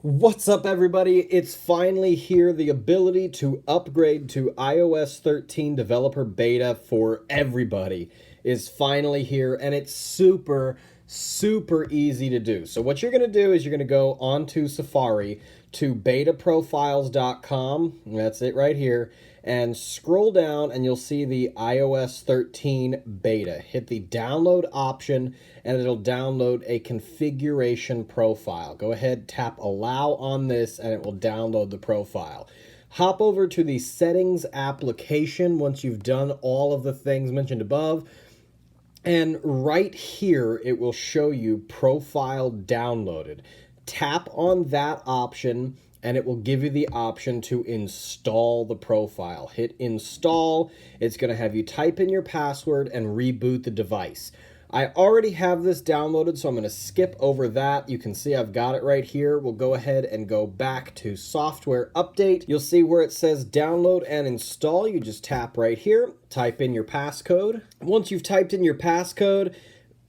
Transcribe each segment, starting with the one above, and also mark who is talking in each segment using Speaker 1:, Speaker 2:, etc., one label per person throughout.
Speaker 1: What's up, everybody? It's finally here. The ability to upgrade to iOS 13 developer beta for everybody is finally here, and it's super easy to do. So what you're going to do is you're going to go onto Safari to betaprofiles.com. That's it right here. And scroll down and you'll see the iOS 13 beta. Hit the download option and it'll download a configuration profile. Go ahead, tap allow on this and it will download the profile. Hop over to the settings application once you've done all of the things mentioned above. And right here, it will show you profile downloaded. Tap on that option and it will give you the option to install the profile. Hit install. It's going to have you type in your password and reboot the device. I already have this downloaded, so I'm going to skip over that. You can see I've got it right here. We'll go ahead and go back to software update. You'll see where it says download and install. You just tap right here, type in your passcode. Once you've typed in your passcode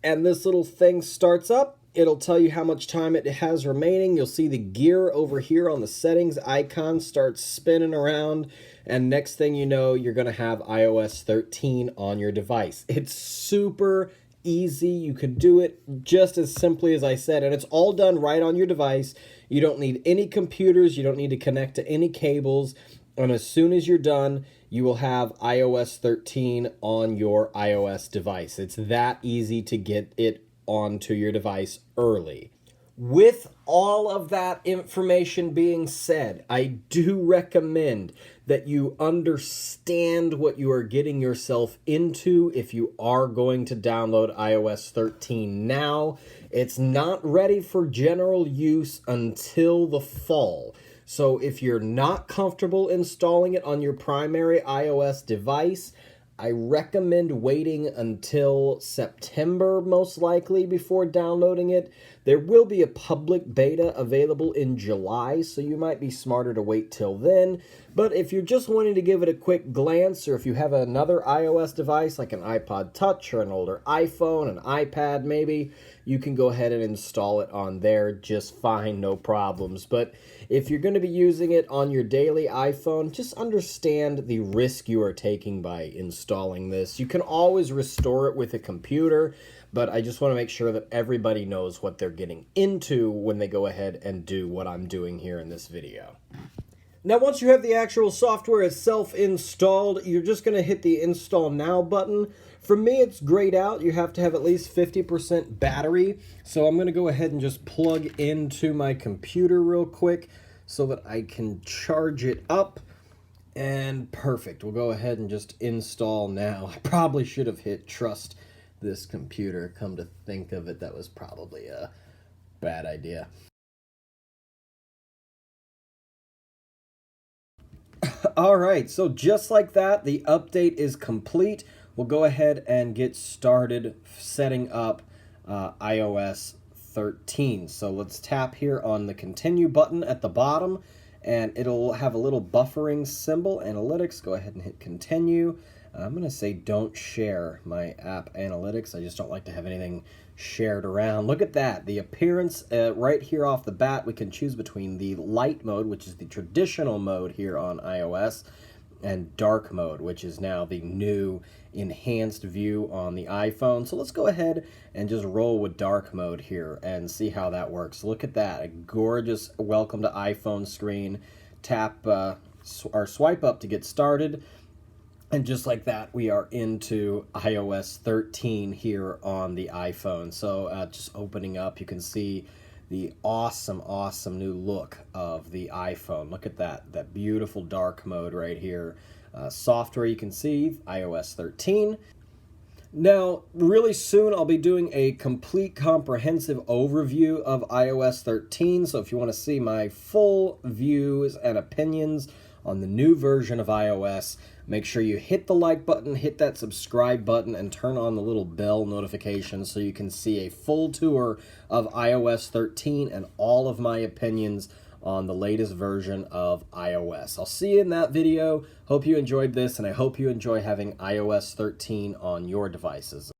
Speaker 1: and this little thing starts up, it'll tell you how much time it has remaining. You'll see the gear over here on the settings icon starts spinning around. And next thing you know, you're going to have iOS 13 on your device. It's super easy. You could do it just as simply as I said. And it's all done right on your device. You don't need any computers. You don't need to connect to any cables. And as soon as you're done, you will have iOS 13 on your iOS device. It's that easy to get it onto your device early. With all of that information being said, I do recommend that you understand what you are getting yourself into if you are going to download iOS 13 now. It's not ready for general use until the fall. So if you're not comfortable installing it on your primary iOS device, I recommend waiting until September, most likely, before downloading it. There will be a public beta available in July, so you might be smarter to wait till then. But if you're just wanting to give it a quick glance, or if you have another iOS device, like an iPod Touch or an older iPhone, an iPad maybe, you can go ahead and install it on there just fine, no problems. But if you're going to be using it on your daily iPhone, just understand the risk you are taking by installing this. You can always restore it with a computer, but I just want to make sure that everybody knows what they're getting into when they go ahead and do what I'm doing here in this video. Now, once you have the actual software itself installed, you're just going to hit the Install Now button. For me, it's grayed out. You have to have at least 50% battery. So I'm going to go ahead and just plug into my computer real quick so that I can charge it up. And perfect. We'll go ahead and just install now. I probably should have hit trust this computer. Come to think of it, that was probably a bad idea. Alright, so just like that, the update is complete. We'll go ahead and get started setting up iOS 13. So let's tap here on the continue button at the bottom, and it'll have a little buffering symbol, analytics. Go ahead and hit continue. I'm going to say don't share my app analytics. I just don't like to have anything shared around. Look at that. The appearance right here off the bat, we can choose between the light mode, which is the traditional mode here on iOS, and dark mode, which is now the new enhanced view on the iPhone. So let's go ahead and just roll with dark mode here and see how that works. Look at that. A gorgeous welcome to iPhone screen. Tap or swipe up to get started. And just like that, we are into iOS 13 here on the iPhone. So just opening up, you can see the awesome new look of the iPhone. Look at that beautiful dark mode right here. Software, you can see iOS 13. Now, really soon I'll be doing a complete comprehensive overview of iOS 13. So if you want to see my full views and opinions on the new version of iOS, make sure you hit the like button, hit that subscribe button, and turn on the little bell notification so you can see a full tour of iOS 13 and all of my opinions on the latest version of iOS. I'll see you in that video. Hope you enjoyed this, and I hope you enjoy having iOS 13 on your devices.